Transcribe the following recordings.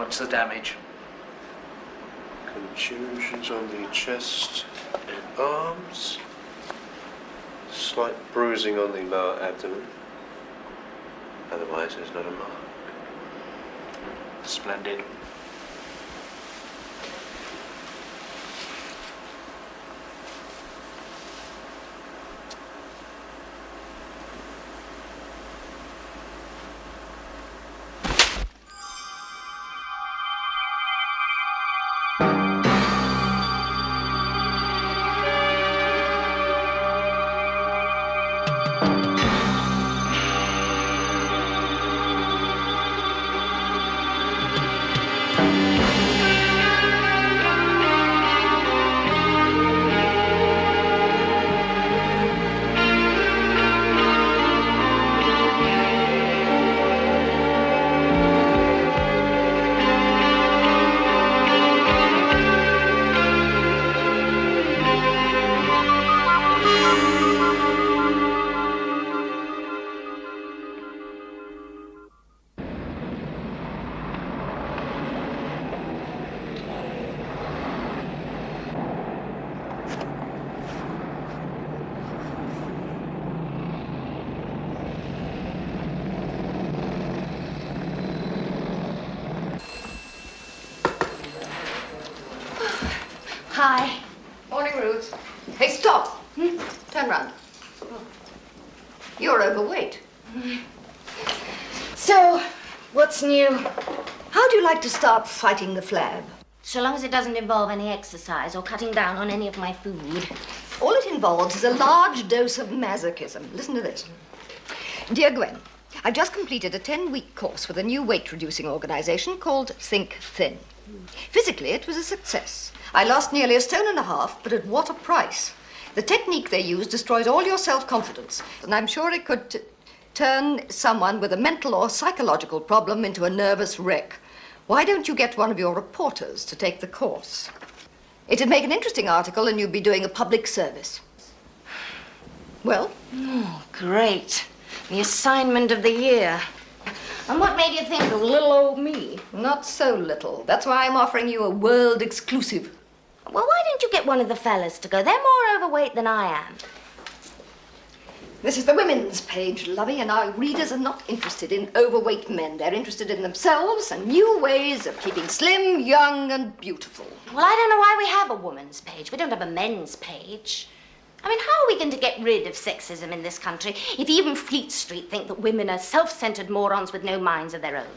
What's the damage? Contusions on the chest and arms. Slight bruising on the lower abdomen. Otherwise, there's not a mark. Splendid. Hi. Morning, Ruth. Hey, stop. Turn round. You're overweight. So, what's new? How do you like to start fighting the flab? So long as it doesn't involve any exercise or cutting down on any of my food. All it involves is a large dose of masochism. Listen to this. Dear Gwen, I've just completed a 10-week course with a new weight-reducing organization called Think Thin. Physically, it was a success. I lost nearly 1.5 stones, but at what a price. The technique they use destroys all your self-confidence, and I'm sure it could turn someone with a mental or psychological problem into a nervous wreck. Why don't you get one of your reporters to take the course? It'd make an interesting article, and you'd be doing a public service. Well? Oh, great. The assignment of the year. And what made you think of little old me? Not so little. That's why I'm offering you a world exclusive. Well, why didn't you get one of the fellas to go? They're more overweight than I am. This is the women's page, lovey, and our readers are not interested in overweight men. They're interested in themselves and new ways of keeping slim, young, and beautiful. Well, I don't know why we have a woman's page. We don't have a men's page. I mean, how are we going to get rid of sexism in this country if even Fleet Street think that women are self-centered morons with no minds of their own?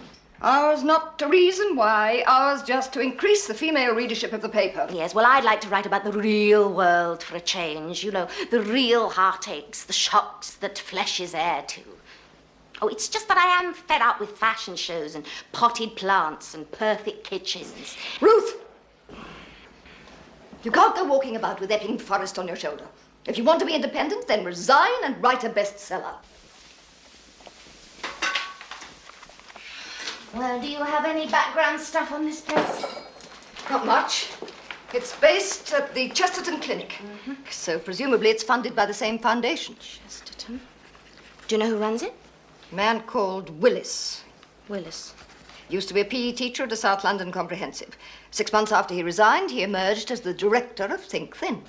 Ours not to reason why, ours just to increase the female readership of the paper. Yes, well, I'd like to write about the real world for a change. You know, the real heartaches, the shocks that flesh is heir to. Oh, it's just that I am fed up with fashion shows and potted plants and perfect kitchens. Ruth! You can't go walking about with Epping Forest on your shoulder. If you want to be independent, then resign and write a bestseller. Well, do you have any background stuff on this place? Not much. It's based at the Chesterton Clinic. So presumably it's funded by the same foundation. Chesterton? Do you know who runs it? A man called Willis. Willis. Used to be a PE teacher at a South London comprehensive. 6 months after he resigned, he emerged as the director of Think Thin.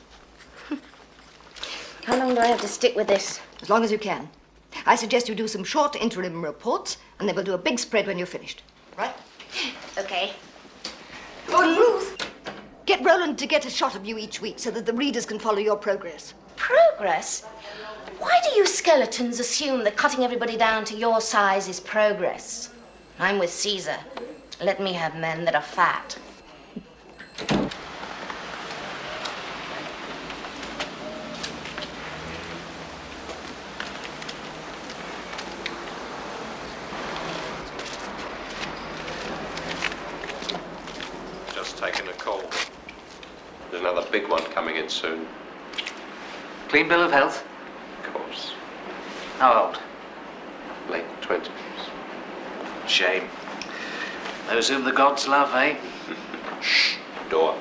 How long do I have to stick with this? As long as you can. I suggest you do some short interim reports, and then we'll do a big spread when you're finished. Right? Okay. Oh, and Ruth, get Roland to get a shot of you each week so that the readers can follow your progress. Progress? Why do you skeletons assume that cutting everybody down to your size is progress? I'm with Caesar. Let me have men that are fat. Taking a call. There's another big one coming in soon. Clean bill of health? Of course. How old? Late 20s. Shame. Those whom the gods love, eh? Shh. Door.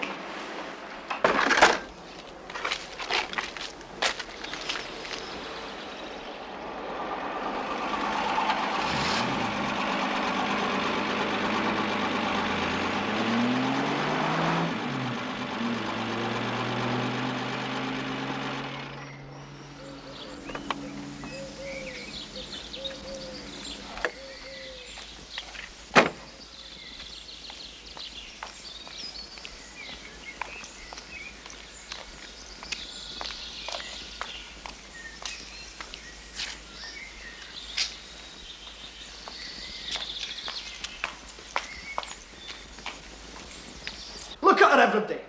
everybody.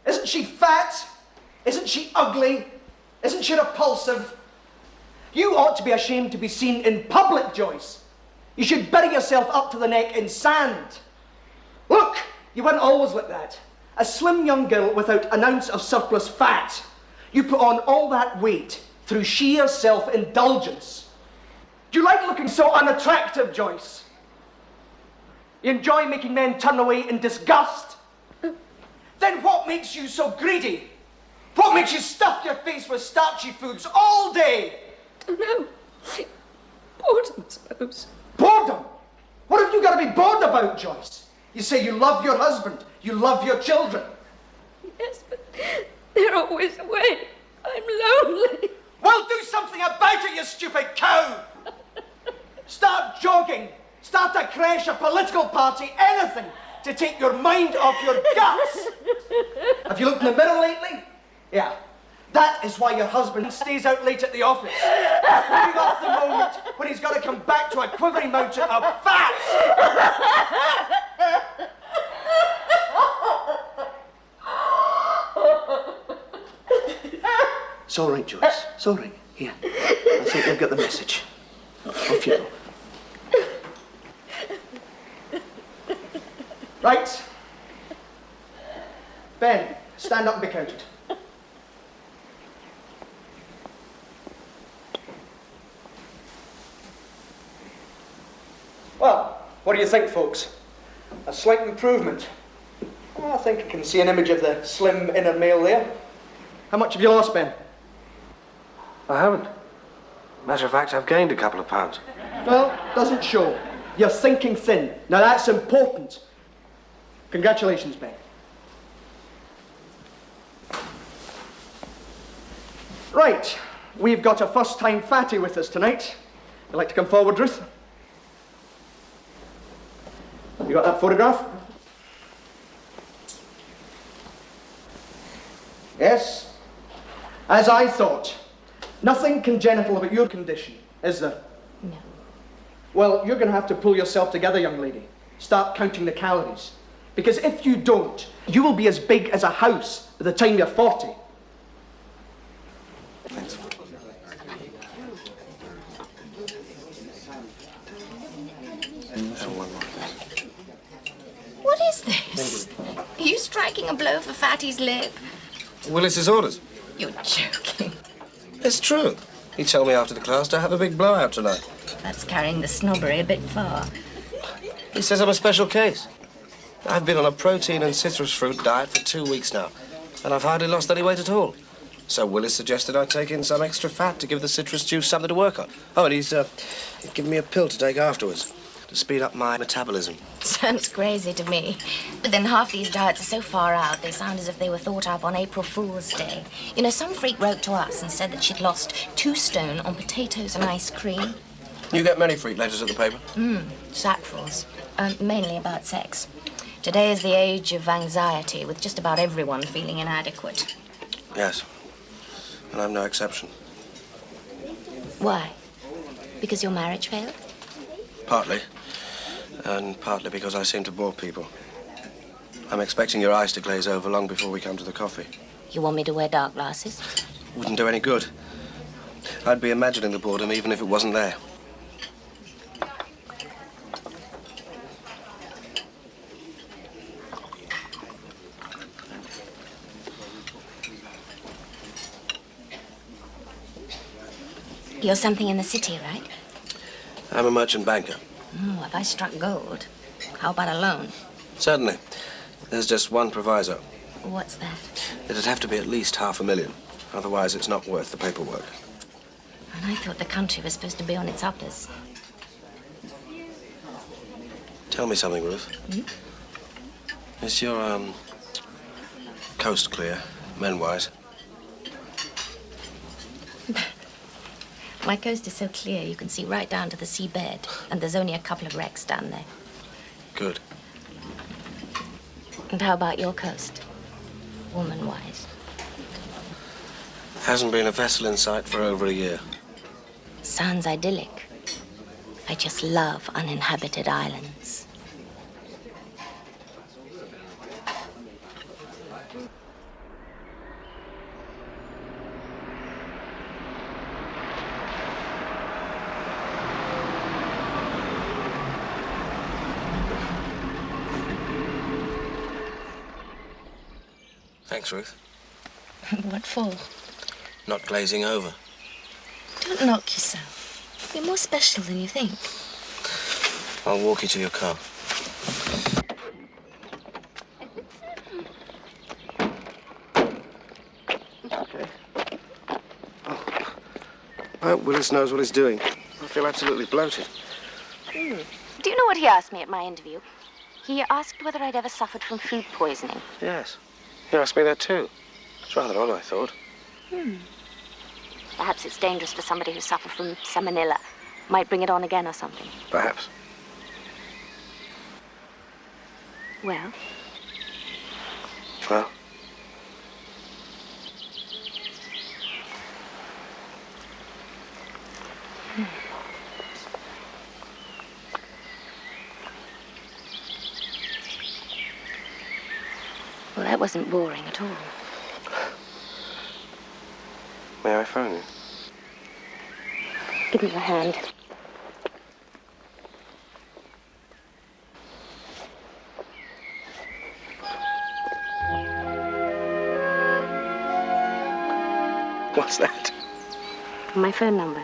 Isn't she fat? Isn't she ugly? Isn't she repulsive? You ought to be ashamed to be seen in public, Joyce. You should bury yourself up to the neck in sand. Look, you weren't always like that. A slim young girl without an ounce of surplus fat. You put on all that weight through sheer self-indulgence. Do you like looking so unattractive, Joyce? You enjoy making men turn away in disgust? Then what makes you so greedy? What makes you stuff your face with starchy foods all day? Don't know. Boredom, I suppose. Boredom? What have you got to be bored about, Joyce? You say you love your husband, you love your children. Yes, but they're always away. I'm lonely. Well, do something about it, you stupid cow! Start jogging, start a creche, a political party, anything to take your mind off your guts. Have you looked in the mirror lately? Yeah. That is why your husband stays out late at the office. Putting off the moment when he's got to come back to a quivering mountain of fat. It's all right, Joyce. It's all right. Here. I think you've got the message. Off you go. Right. Ben, stand up and be counted. Well, what do you think, folks? A slight improvement. I think I can see an image of the slim inner male there. How much have you lost, Ben? I haven't. Matter of fact, I've gained a couple of pounds. Well, doesn't show. You're thinking thin. Now that's important. Congratulations, Ben. Right, we've got a first-time fatty with us tonight. You'd like to come forward, Ruth? You got that photograph? Yes? As I thought. Nothing congenital about your condition, is there? No. Well, you're going to have to pull yourself together, young lady. Start counting the calories. Because if you don't, you will be as big as a house by the time you're 40. Thanks. What is this? Are you striking a blow for Fatty's lip? Willis's orders. You're joking. It's true. He told me after the class to have a big blowout tonight. That's carrying the snobbery a bit far. He says I'm a special case. I've been on a protein and citrus fruit diet for 2 weeks now, and I've hardly lost any weight at all. So Willis suggested I take in some extra fat to give the citrus juice something to work on. Oh, and he's given me a pill to take afterwards to speed up my metabolism. Sounds crazy to me. But then half these diets are so far out, they sound as if they were thought up on April Fool's Day. You know, some freak wrote to us and said that she'd lost 2 stone on potatoes and ice cream. You get many freak letters at the paper? Sackfuls. Mainly about sex. Today is the age of anxiety, with just about everyone feeling inadequate. Yes. And I'm no exception. Why? Because your marriage failed? Partly. And partly because I seem to bore people. I'm expecting your eyes to glaze over long before we come to the coffee. You want me to wear dark glasses? Wouldn't do any good. I'd be imagining the boredom even if it wasn't there. You're something in the city, right? I'm a merchant banker. Oh, have I struck gold? How about a loan? Certainly. There's just one proviso. What's that? It'd have to be at least $500,000. Otherwise, it's not worth the paperwork. And I thought the country was supposed to be on its uppers. Tell me something, Ruth. Is your, coast clear, men-wise? My coast is so clear you can see right down to the seabed, and there's only a couple of wrecks down there. Good. And how about your coast, woman-wise? Hasn't been a vessel in sight for over a year. Sounds idyllic. I just love uninhabited islands. Thanks, Ruth. What for? Not glazing over. Don't knock yourself. You're more special than you think. I'll walk you to your car. Okay. Oh. I hope Willis knows what he's doing. I feel absolutely bloated. Do you know what he asked me at my interview? He asked whether I'd ever suffered from food poisoning. Yes. He asked me that too. It's rather odd, I thought. Perhaps it's dangerous for somebody who suffered from salmonella. Might bring it on again or something. Perhaps. Well? Well? Well, that wasn't boring at all. May I phone you? Give me your hand. What's that? My phone number.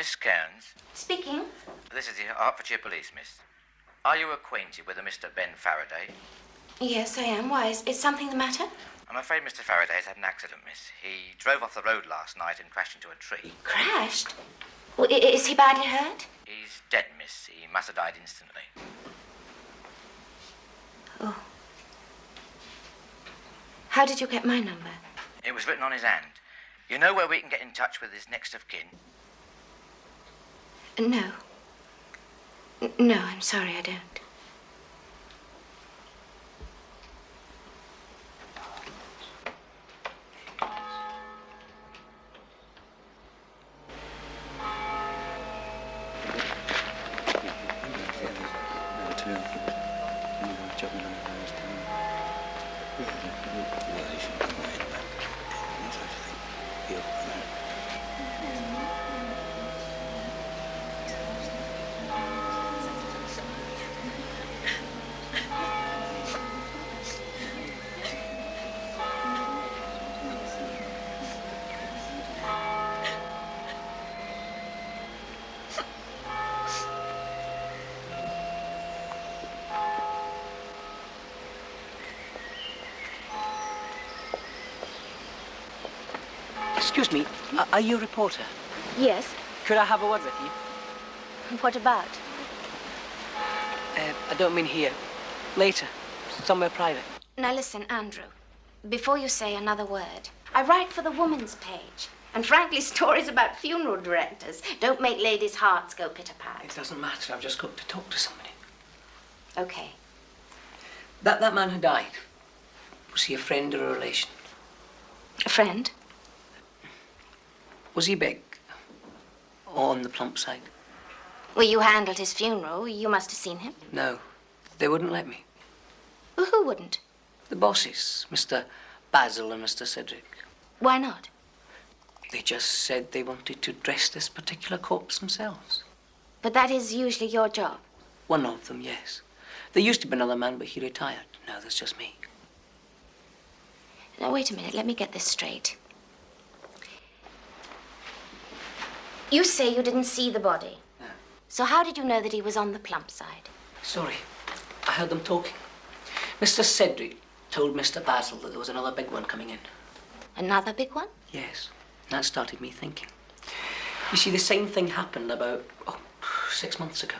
Miss Cairns, Speaking. this is the Hertfordshire Police, miss. Are you acquainted with a Mr. Ben Faraday? Yes, I am. Why? Is something the matter? I'm afraid Mr. Faraday has had an accident, miss. He drove off the road last night and crashed into a tree. Crashed? Well, is he badly hurt? He's dead, miss. He must have died instantly. Oh. How did you get my number? It was written on his hand. You know where we can get in touch with his next of kin? No. No, I'm sorry, I don't. Excuse me, are you a reporter? Yes. Could I have a word with you? What about? I don't mean here. Later. Somewhere private. Now listen, Andrew. Before you say another word, I write for the woman's page. And frankly, stories about funeral directors don't make ladies' hearts go pitter-pat. It doesn't matter. I've just got to talk to somebody. Okay. That man who died, was he a friend or a relation? A friend? Was he big? Or on the plump side? Well, you handled his funeral. You must have seen him. No. They wouldn't let me. Well, who wouldn't? The bosses, Mr. Basil and Mr. Cedric. Why not? They just said they wanted to dress this particular corpse themselves. But that is usually your job. One of them, yes. There used to be another man, but he retired. Now there's just me. Now, wait a minute. Let me get this straight. You say you didn't see the body. No. So how did you know that he was on the plump side? Sorry. I heard them talking. Mr. Cedric told Mr. Basil that there was another big one coming in. Another big one? Yes. That started me thinking. You see, the same thing happened about 6 months ago.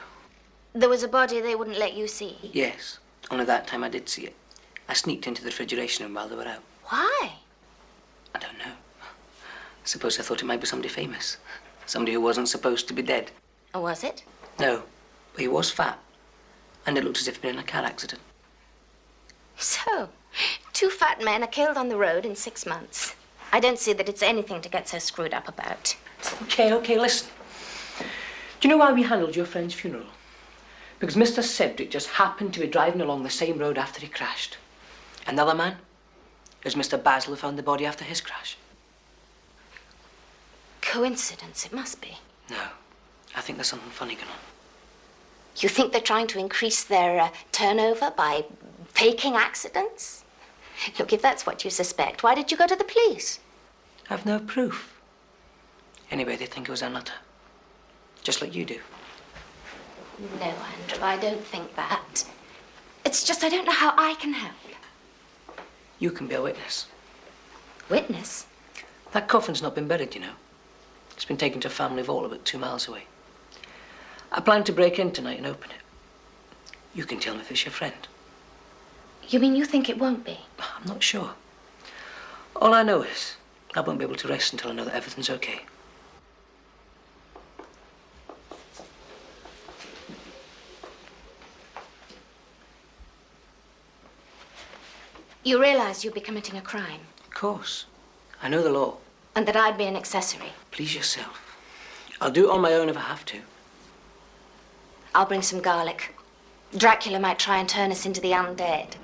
There was a body they wouldn't let you see. Yes. Only that time I did see it. I sneaked into the refrigeration room while they were out. Why? I don't know. Suppose I thought it might be somebody famous. Somebody who wasn't supposed to be dead. Or was it? No. But he was fat. And it looked as if he'd been in a car accident. So, 2 fat men are killed on the road in 6 months. I don't see that it's anything to get so screwed up about. Okay, listen. Do you know why we handled your friend's funeral? Because Mr. Cedric just happened to be driving along the same road after he crashed. Another man is Mr. Basil who found the body after his crash. Coincidence, it must be. No, I think there's something funny going on. You think they're trying to increase their turnover by faking accidents? Look, if that's what you suspect, why did you go to the police? I've no proof. Anyway, they think it was a nutter. Just like you do. No, Andrew, I don't think that. It's just I don't know how I can help. You can be a witness. Witness? That coffin's not been buried, you know. It's been taken to a family vault about 2 miles away. I plan to break in tonight and open it. You can tell me if it's your friend. You mean you think it won't be? I'm not sure. All I know is I won't be able to rest until I know that everything's okay. You realize you'd be committing a crime? Of course. I know the law. And that I'd be an accessory? Please yourself. I'll do it on my own if I have to. I'll bring some garlic. Dracula might try and turn us into the undead.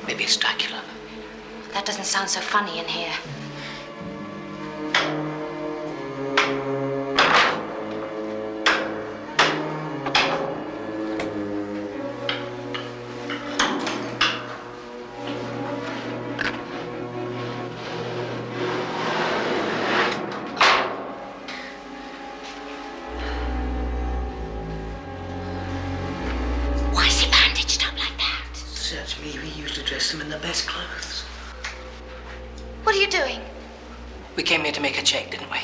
Maybe it's Dracula. That doesn't sound so funny in here. Why is he bandaged up like that? Search me, we usually dress him in the best clothes. What are you doing? We came here to make a check, didn't we?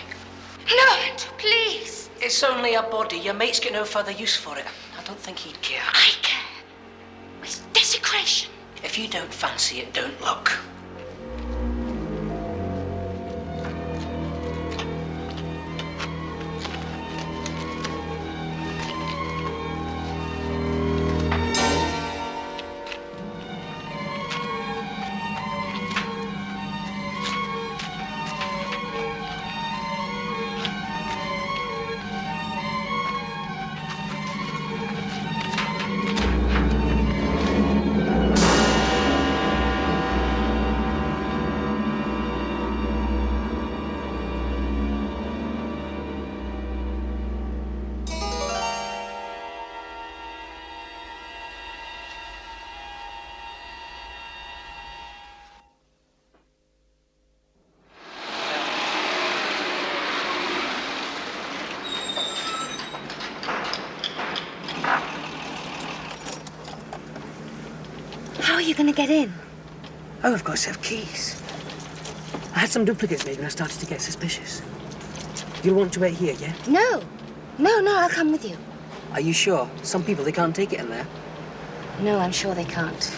No, Andrew, please. It's only a body. Your mate's got no further use for it. I don't think he'd care. I care. It's desecration. if you don't fancy it, don't look. How are you going to get in? Oh, of course, I have keys. I had some duplicates made when I started to get suspicious. You'll want to wait here, yeah? No, I'll come with you. Are you sure? Some people, they can't take it in there. No, I'm sure they can't.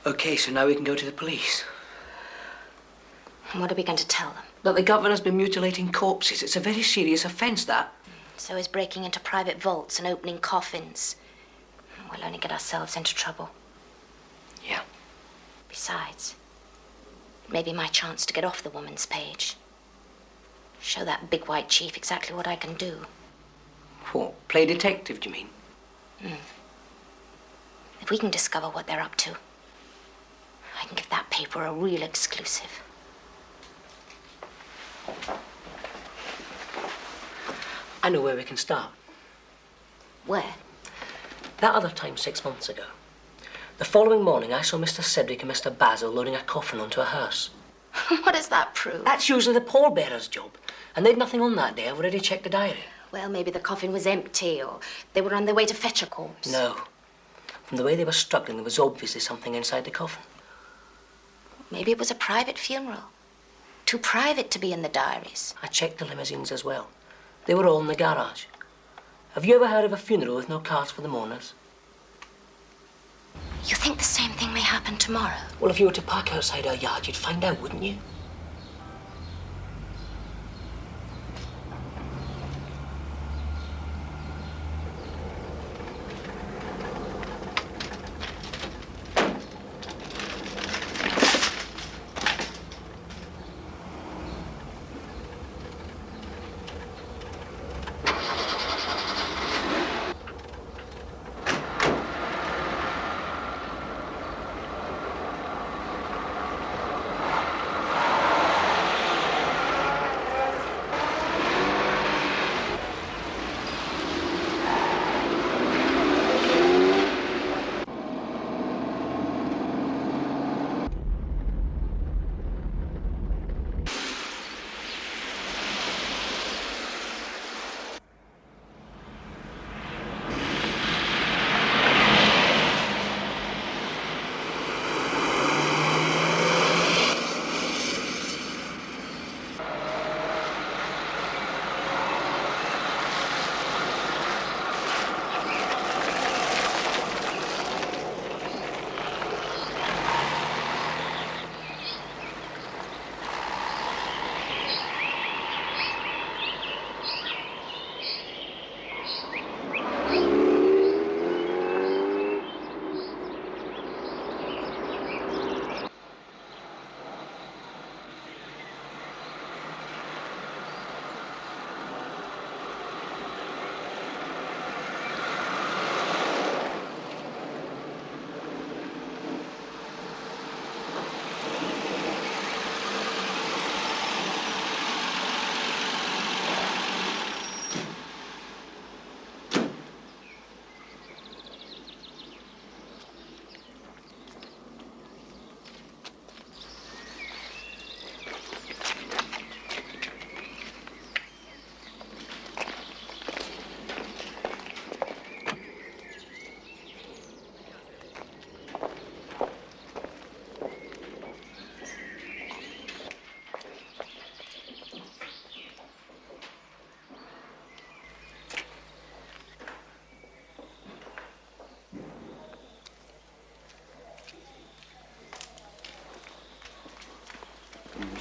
Okay, so now we can go to the police. And what are we going to tell them? That the governor's been mutilating corpses. It's a very serious offence, that. So is breaking into private vaults and opening coffins. We'll only get ourselves into trouble. Yeah. Besides, it may be my chance to get off the woman's page. Show that big white chief exactly what I can do. What? Play detective, do you mean? If we can discover what they're up to, I can give that paper a real exclusive. I know where we can start. Where? That other time 6 months ago. The following morning, I saw Mr. Cedric and Mr. Basil loading a coffin onto a hearse. What does that prove? That's usually the pallbearer's job. And they'd nothing on that day. I've already checked the diary. Well, maybe the coffin was empty, or they were on their way to fetch a corpse. No. From the way they were struggling, there was obviously something inside the coffin. Maybe it was a private funeral. Too private to be in the diaries. I checked the limousines as well. They were all in the garage. Have you ever heard of a funeral with no cards for the mourners? You think the same thing may happen tomorrow? Well, if you were to park outside our yard, you'd find out, wouldn't you?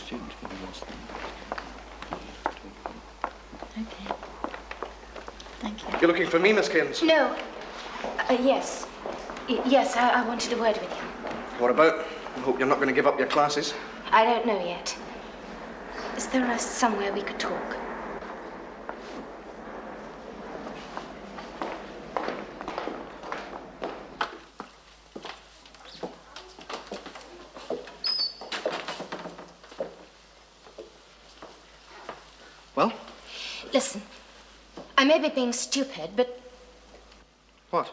students. Okay. Thank you. You're looking for me, Miss Kins? No. Yes. Yes, I wanted a word with you. What about? I hope you're not going to give up your classes. I don't know yet. Is there somewhere we could talk? Well? Listen, I may be being stupid, but What?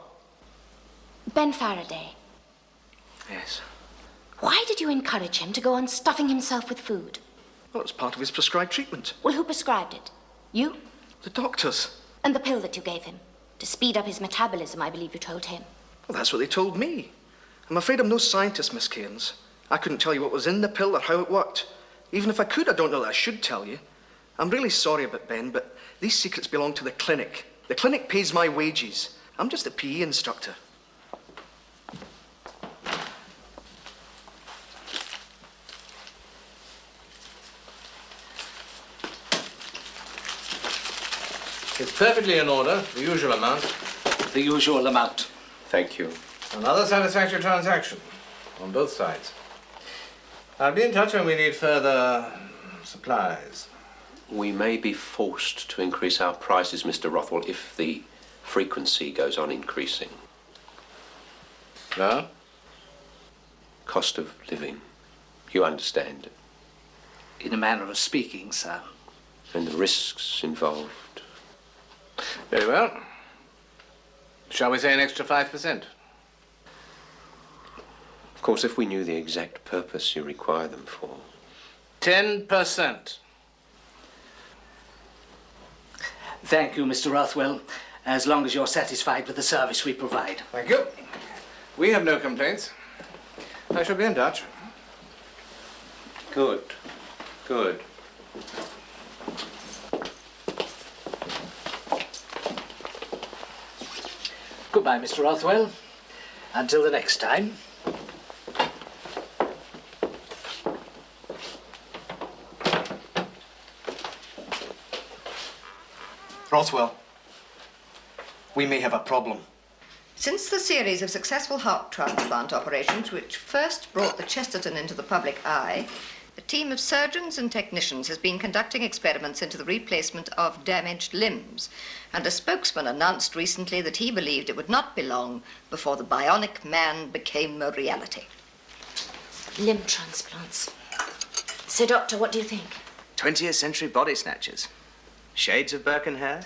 Ben Faraday, Yes. why did you encourage him to go on stuffing himself with food? Well, it's part of his prescribed treatment. Well, who prescribed it? You? The doctors. And the pill that you gave him? To speed up his metabolism, I believe you told him. Well, that's what they told me. I'm afraid I'm no scientist, Miss Keynes. I couldn't tell you what was in the pill or how it worked. Even if I could, I don't know that I should tell you. I'm really sorry about Ben, but these secrets belong to the clinic. The clinic pays my wages. I'm just a PE instructor. It's perfectly in order, the usual amount. The usual amount. Thank you. Another satisfactory transaction on both sides. I'll be in touch when we need further supplies. We may be forced to increase our prices, Mr. Rothwell, if the frequency goes on increasing. No? Cost of living. You understand. In a manner of speaking, sir. And the risks involved. Very well. Shall we say an extra 5%? Of course, if we knew the exact purpose you require them for. 10%. Thank you, Mr. Rothwell, as long as you're satisfied with the service we provide. Thank you. We have no complaints. I shall be in touch. Good. Good. Goodbye, Mr. Rothwell. Until the next time. Rothwell, we may have a problem. Since the series of successful heart transplant operations which first brought the Chesterton into the public eye, a team of surgeons and technicians has been conducting experiments into the replacement of damaged limbs, and a spokesman announced recently that he believed it would not be long before the bionic man became a reality. Limb transplants. So, Doctor, what do you think? 20th century body snatchers. Shades of Birken hair.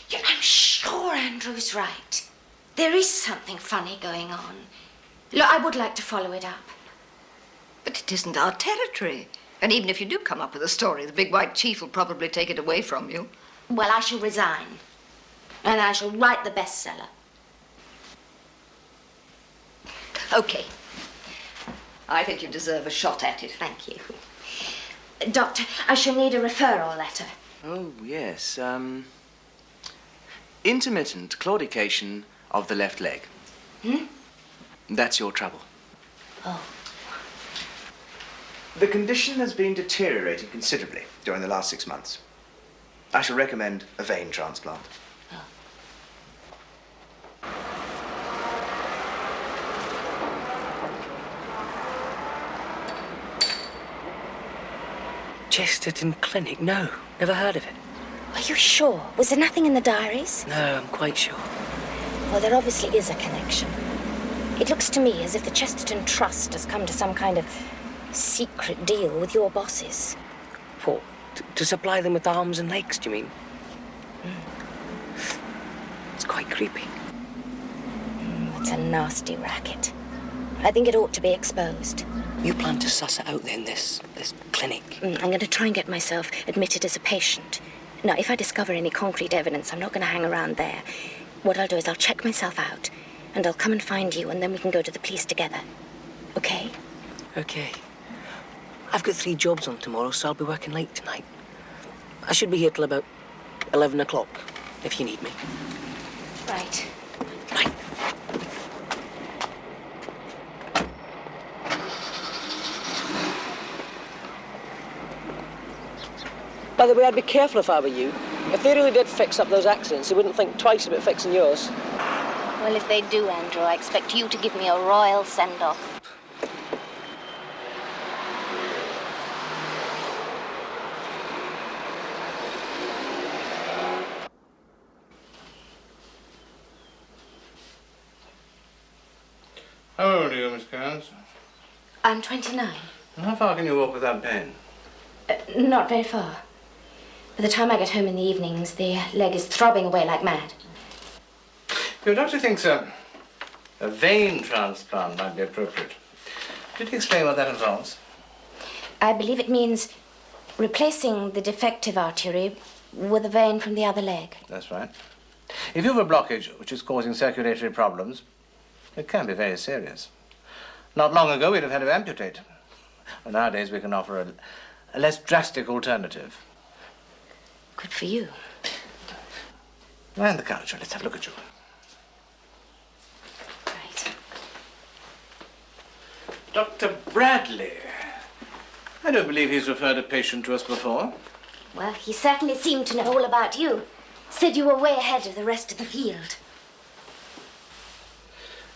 Yeah, I'm sure Andrew's right. There is something funny going on. Look, I would like to follow it up. But it isn't our territory. And even if you do come up with a story, the big white chief will probably take it away from you. Well, I shall resign. And I shall write the bestseller. Okay. I think you deserve a shot at it. Thank you. Doctor, I shall need a referral letter. Oh, yes. Intermittent claudication of the left leg. That's your trouble. Oh. The condition has been deteriorating considerably during the last 6 months. I shall recommend a vein transplant. Chesterton Clinic? No, never heard of it. Are you sure? Was there nothing in the diaries? No, I'm quite sure. Well, there obviously is a connection. It looks to me as if the Chesterton Trust has come to some kind of secret deal with your bosses. What? To supply them with arms and legs, do you mean? It's quite creepy. It's a nasty racket. I think it ought to be exposed. You plan to suss it out then, this clinic? I'm going to try and get myself admitted as a patient. Now, if I discover any concrete evidence, I'm not going to hang around there. What I'll do is I'll check myself out, and I'll come and find you, and then we can go to the police together. Okay? Okay. I've got 3 jobs on tomorrow, so I'll be working late tonight. I should be here till about 11 o'clock, if you need me. Right. Right. By the way, I'd be careful if I were you. If they really did fix up those accidents, they wouldn't think twice about fixing yours. Well, if they do, Andrew, I expect you to give me a royal send-off. How old are you, Miss Cairns? I'm 29. And how far can you walk without pain? Not very far. By the time I get home in the evenings, the leg is throbbing away like mad. Your doctor thinks a vein transplant might be appropriate. Did he explain what that involves? I believe it means replacing the defective artery with a vein from the other leg. That's right. If you have a blockage which is causing circulatory problems, it can be very serious. Not long ago, we'd have had to amputate. And nowadays, we can offer a less drastic alternative. Good for you. Lie on the couch. Let's have a look at you. Right. Dr. Bradley. I don't believe he's referred a patient to us before. Well, he certainly seemed to know all about you. Said you were way ahead of the rest of the field.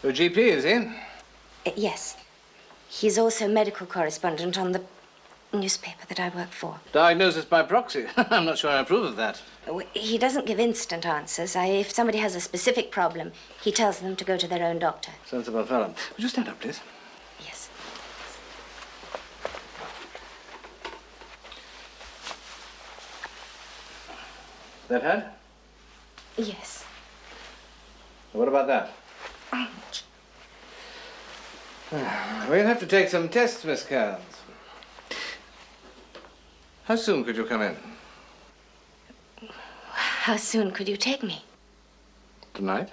Your GP, is he? Yes. He's also medical correspondent on the newspaper that I work for. Diagnosis by proxy. I'm not sure I approve of that. He doesn't give instant answers. If somebody has a specific problem, he tells them to go to their own doctor. Sensible fellow. Would you stand up, please? Yes. That head? Yes. What about that? We'll have to take some tests, Miss Cairns. How soon could you come in? How soon could you take me? Tonight?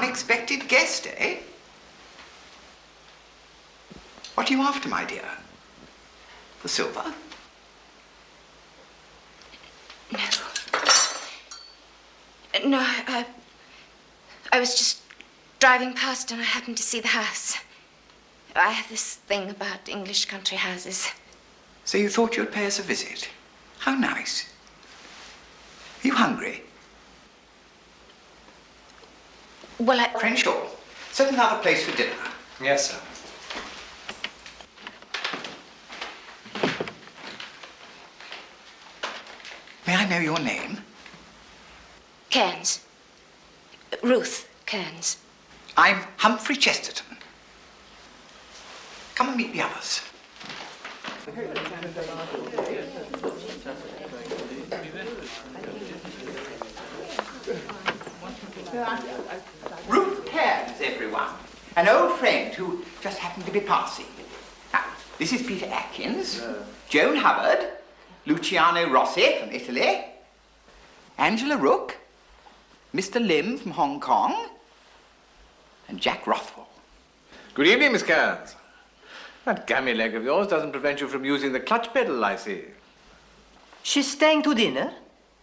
unexpected guest, eh? What are you after, my dear? The silver? No, I was just driving past and I happened to see the house. I have this thing about English country houses. So you thought you'd pay us a visit? How nice. Are you hungry? Well, Crenshaw, set another place for dinner. Yes, sir. May I know your name? Cairns. Ruth Cairns. I'm Humphrey Chesterton. Come and meet the others. Ruth Cairns, everyone. An old friend who just happened to be passing. Now, this is Peter Atkins, Joan Hubbard, Luciano Rossi from Italy, Angela Rook, Mr. Lim from Hong Kong, and Jack Rothwell. Good evening, Miss Cairns. That gammy leg of yours doesn't prevent you from using the clutch pedal, I see. She's staying to dinner?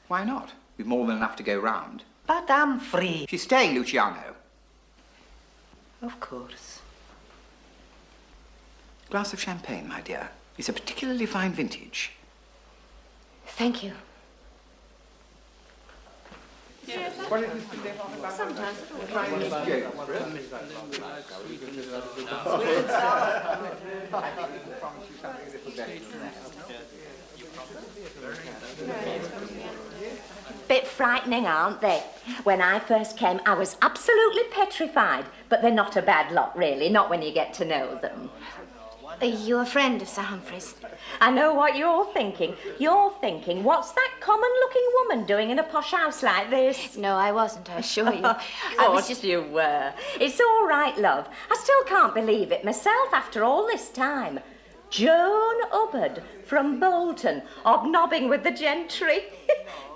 Why not? We've more than enough to go round. But I'm free. She's staying, Luciano. Of course. Glass of champagne, my dear. It's a particularly fine vintage. Thank you. Bit frightening, aren't they? When I first came, I was absolutely petrified. But they're not a bad lot, really, not when you get to know them. Are you a friend of Sir Humphrey's? I know what you're thinking. You're thinking, what's that common-looking woman doing in a posh house like this? No, I wasn't, I assure you. I was just... you were. It's all right, love. I still can't believe it myself after all this time. Joan Hubbard from Bolton, hobnobbing with the gentry.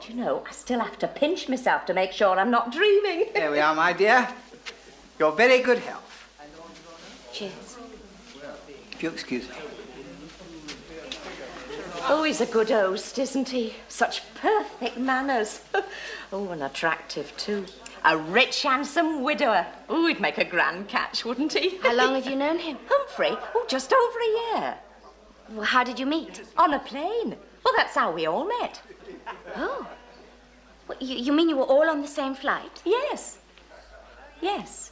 Do you know, I still have to pinch myself to make sure I'm not dreaming. There we are, my dear. Your very good health. Cheers. If you'll excuse me. Oh, he's a good host, isn't he? Such perfect manners. Oh, and attractive, too. A rich, handsome widower. Oh, he'd make a grand catch, wouldn't he? How long have you known him? Humphrey? Oh, just over a year. Well, how did you meet? On a plane. Well, that's how we all met. Oh. Well, you mean you were all on the same flight? Yes. Yes.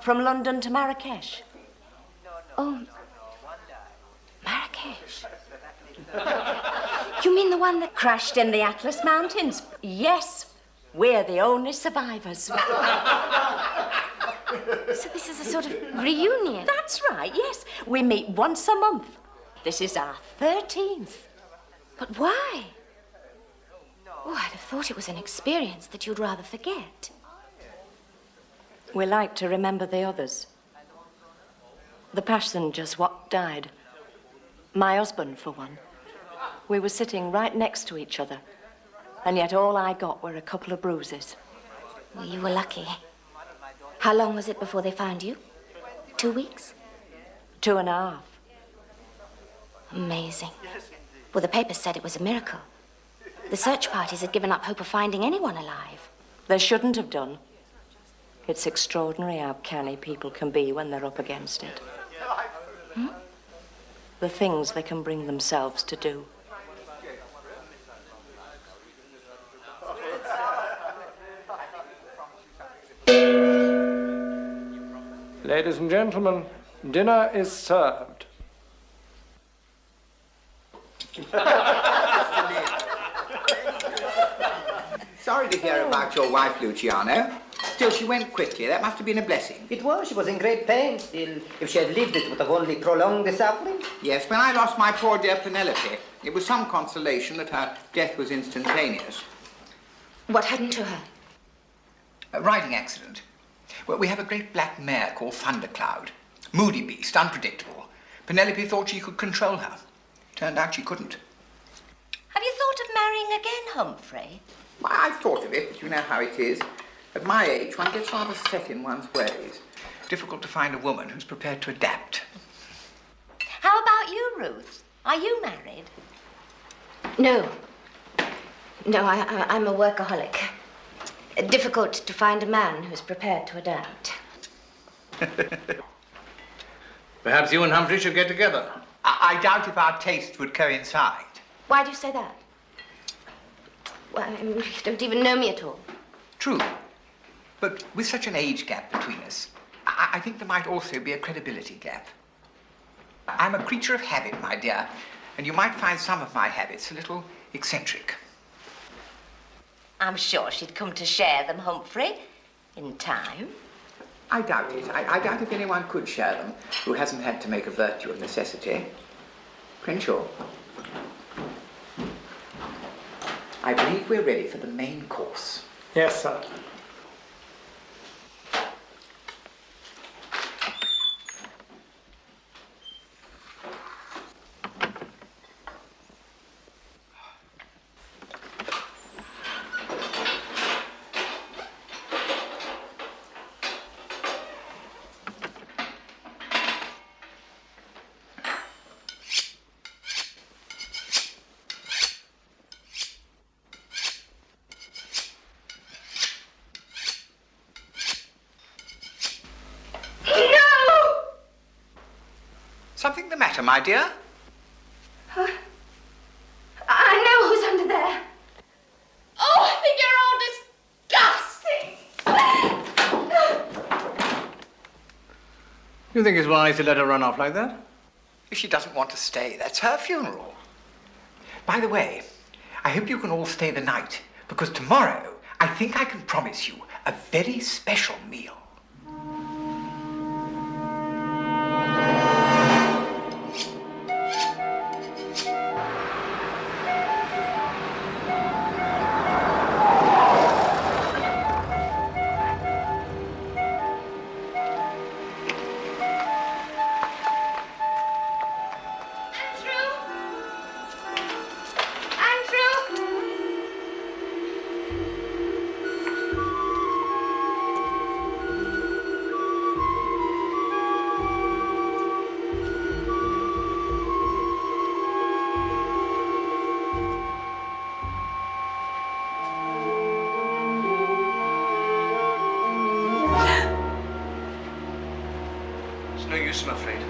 From London to Marrakesh. Oh. Marrakesh. You mean the one that crashed in the Atlas Mountains? Yes. We're the only survivors. So this is a sort of reunion? That's right, yes. We meet once a month. This is our 13th. But why? Oh, I'd have thought it was an experience that you'd rather forget. We like to remember the others. The passengers what died. My husband, for one. We were sitting right next to each other. And yet all I got were a couple of bruises. Well, you were lucky. How long was it before they found you? 2 weeks? 2.5. Amazing. Well, the papers said it was a miracle. The search parties had given up hope of finding anyone alive. They shouldn't have done. It's extraordinary how canny people can be when they're up against it. Hmm? The things they can bring themselves to do. Ladies and gentlemen, dinner is served. Sorry to hear about your wife, Luciano. Still, she went quickly. That must have been a blessing. It was. She was in great pain. Still, if she had lived, it would have only prolonged the suffering. Yes, when I lost my poor dear Penelope, it was some consolation that her death was instantaneous. What happened to her? A riding accident. Well, we have a great black mare called Thundercloud. Moody beast, unpredictable. Penelope thought she could control her. Turned out she couldn't. Have you thought of marrying again, Humphrey? Well, I've thought of it, but you know how it is. At my age, one gets rather set in one's ways. Difficult to find a woman who's prepared to adapt. How about you, Ruth? Are you married? No. No, I'm a workaholic. Difficult to find a man who's prepared to adapt. Perhaps you and Humphrey should get together. I doubt if our tastes would coincide. Why do you say that? Well, you don't even know me at all. True. But with such an age gap between us, I think there might also be a credibility gap. I'm a creature of habit, my dear, and you might find some of my habits a little eccentric. I'm sure she'd come to share them, Humphrey, in time. I doubt it. I doubt if anyone could share them who hasn't had to make a virtue of necessity. Crenshaw, I believe we're ready for the main course. Yes, sir. Something the matter, my dear? I know who's under there. Oh, I think you're all disgusting. You think it's wise to let her run off like that? If she doesn't want to stay, that's her funeral. By the way, I hope you can all stay the night, because tomorrow I think I can promise you a very special meal. No use, I'm afraid.